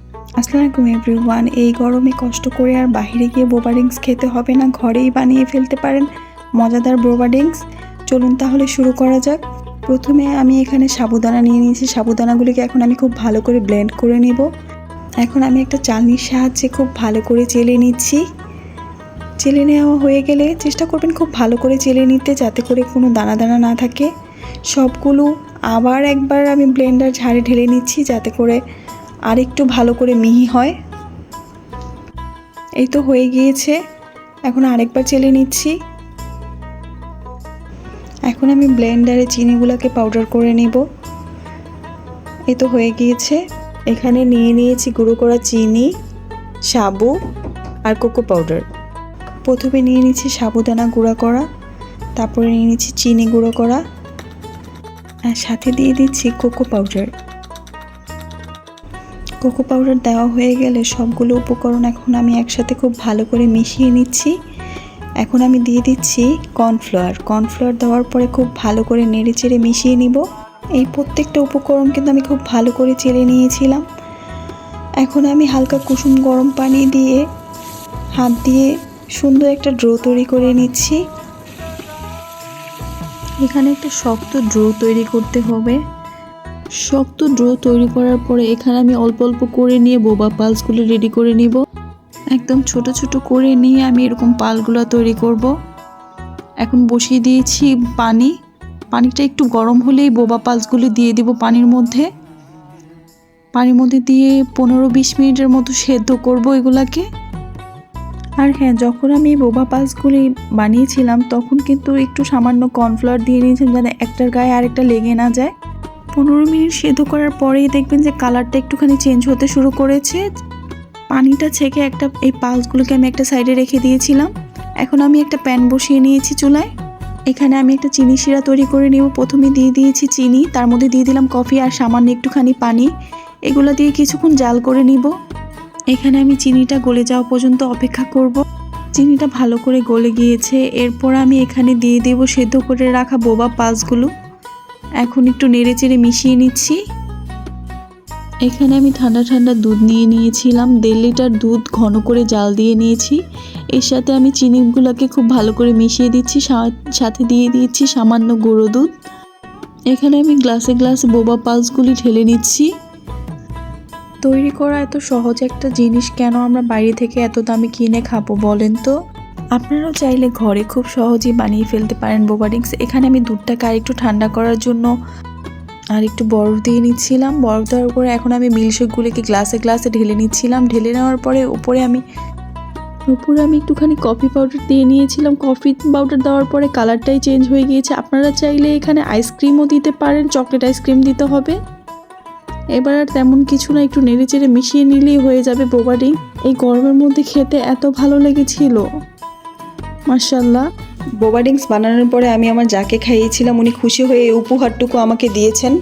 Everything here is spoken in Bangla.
আসসালামু আলাইকুম এভরিওয়ান। এই গরমে কষ্ট করে আর বাইরে গিয়ে বোবা ড্রিঙ্কস খেতে হবে না, ঘরেই বানিয়ে ফেলতে পারেন মজাদার বোবা ড্রিঙ্কস। চলুন তাহলে শুরু করা যাক। প্রথমে আমি এখানে সাবুদানা নিয়ে নিয়েছি। সাবুদানাগুলিকে এখন আমি খুব ভালো করে ব্লেন্ড করে নেব। এখন আমি একটা চালনির সাহায্যে খুব ভালো করে চেলে নিচ্ছি। চেলে নেওয়া হয়ে গেলে চেষ্টা করবেন খুব ভালো করে চেলে নিতে, যাতে করে কোনো দানা দানা না থাকে। সবগুলো আবার একবার আমি ব্লেন্ডার ঝাড়ে ঢেলে নিচ্ছি, যাতে করে আর একটু ভালো করে মিহি হয়। এই তো হয়ে গিয়েছে। এখন আরেকবার চেলে নিচ্ছি। এখন আমি ব্লেন্ডারে চিনিগুলোকে পাউডার করে নেব। এই তো হয়ে গিয়েছে। এখানে নিয়ে নিয়েছি গুঁড়ো করা চিনি, সাবু আর কোকো পাউডার। প্রথমে নিয়ে নিচ্ছি সাবুদানা গুঁড়া করা, তারপরে নিয়ে নিচ্ছি চিনি গুঁড়ো করা, আর সাথে দিয়ে দিচ্ছি কোকো পাউডার। কোকো পাউডার দেওয়া হয়ে গেলে সবগুলো উপকরণ এখন আমি একসাথে খুব ভালো করে মিশিয়ে নিচ্ছি। এখন আমি দিয়ে দিচ্ছি কর্নফ্লাওয়ার। কর্নফ্লাওয়ার দেওয়ার পরে খুব ভালো করে নেড়ে চেড়ে মিশিয়ে নিব। এই প্রত্যেকটা উপকরণ কিন্তু আমি খুব ভালো করে চেলে নিয়েছিলাম। এখন আমি হালকা কুসুম গরম পানি দিয়ে হাত দিয়ে সুন্দর একটা ড্রো তৈরি করে নিচ্ছি। এখানে একটা শক্ত ড্রো তৈরি করতে হবে। শক্ত ড্রো তৈরি করার পরে এখানে আমি অল্প অল্প করে নিয়ে বোবা পালসগুলো রেডি করে নিব। একদম ছোট ছোট করে নিয়ে আমি এরকম পালগুলো তৈরি করব। এখন বসিয়ে দিয়েছি পানি। পানিটা একটু গরম হলেই বোবা পালসগুলো দিয়ে দিব পানির মধ্যে। পানির মধ্যে দিয়ে 15-20 মিনিটের মতো সেদ্ধ করব এগুলাকে। আর হ্যাঁ, যখন আমি বোবা পালসগুলি বানিয়েছিলাম তখন কিন্তু একটু সামান্য কর্নফ্লাওয়ার দিয়ে নিয়েছিলাম, যেন একটার গায়ে আরেকটা লেগে না যায়। 15 মিনিট সেদ্ধ করার পরেই দেখবেন যে কালারটা একটুখানি চেঞ্জ হতে শুরু করেছে। পানিটা ছেঁকে এই পালসগুলোকে আমি একটা সাইডে রেখে দিয়েছিলাম। এখন আমি একটা প্যান বসিয়ে নিয়েছি চুলায়। এখানে আমি একটা চিনি শিরা তৈরি করে নেব। প্রথমে দিয়ে দিয়েছি চিনি, তার মধ্যে দিয়ে দিলাম কফি আর সামান্য একটুখানি পানি। এগুলো দিয়ে কিছুক্ষণ জাল করে নিব। এখানে আমি চিনিটা গলে যাওয়া পর্যন্ত অপেক্ষা করব। চিনিটা ভালো করে গলে গিয়েছে। এরপর আমি এখানে দিয়ে দেব সেদ্ধ করে রাখা বোবা পালসগুলো। এখন একটু নেড়ে চেড়ে মিশিয়ে নিচ্ছি। এখানে আমি ঠান্ডা ঠান্ডা দুধ নিয়ে নিয়েছিলাম। 1.5 লিটার দুধ ঘন করে জাল দিয়ে নিয়েছি। এর সাথে আমি চিনিগুলোকে খুব ভালো করে মিশিয়ে দিচ্ছি, সাথে দিয়ে দিচ্ছি সামান্য গুঁড়ো দুধ। এখানে আমি গ্লাসে গ্লাসে বোবা পালসগুলি ঢেলে নিচ্ছি। তৈরি করা এত সহজ একটা জিনিস কেন আমরা বাইরে থেকে এত দামে কিনে খাবো বলেন তো? আপনারাও চাইলে ঘরে খুব সহজেই বানিয়ে ফেলতে পারেন বোবা ড্রিঙ্কস। এখানে আমি দুধটাকে আরেকটু ঠান্ডা করার জন্য আর একটু বরফ দিয়ে নিচ্ছিলাম। বরফ দেওয়ার পরে এখন আমি মিল্কশেকগুলিকে গ্লাসে গ্লাসে ঢেলে নিচ্ছিলাম। ঢেলে নেওয়ার পরে উপরে আমি একটুখানি কফি পাউডার দিয়ে নিয়েছিলাম। কফি পাউডার দেওয়ার পরে কালারটাই চেঞ্জ হয়ে গিয়েছে। আপনারা চাইলে এখানে আইসক্রিমও দিতে পারেন, চকলেট আইসক্রিম দিতে হবে। এবার আর তেমন কিছু না, একটু নেড়ে চেড়ে মিশিয়ে নিলেই হয়ে যাবে বোবা ড্রিঙ্ক। এই গরমের মধ্যে খেতে এত ভালো লেগেছিল, মাশাআল্লাহ। বোবা ড্রিঙ্কস বানানোর পরে আমি আমার যাকে খাইয়েছিলাম উনি খুশি হয়ে এই উপহারটুকু আমাকে দিয়েছেন।